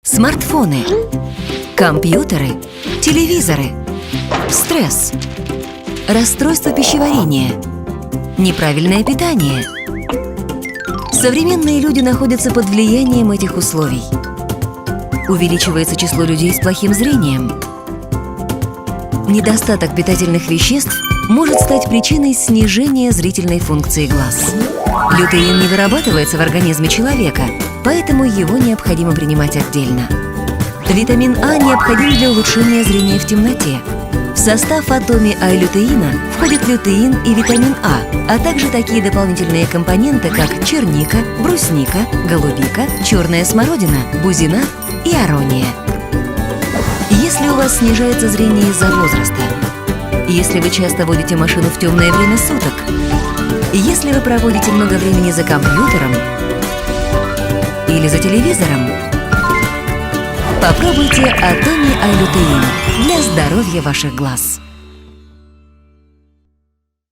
Смартфоны, компьютеры, телевизоры, стресс, расстройство пищеварения, неправильное питание. Современные люди находятся под влиянием этих условий. Увеличивается число людей с плохим зрением. Недостаток питательных веществ может стать причиной снижения зрительной функции глаз. Лютеин не вырабатывается в организме человека, поэтому его необходимо принимать отдельно. Витамин А необходим для улучшения зрения в темноте. В состав атоми-А-лютеина входят лютеин и витамин А также такие дополнительные компоненты, как черника, брусника, голубика, черная смородина, бузина и арония. Если у вас снижается зрение из-за возраста, если вы часто водите машину в темное время суток, если вы проводите много времени за компьютером или за телевизором, попробуйте атоми-А-лютеин для здоровья ваших глаз.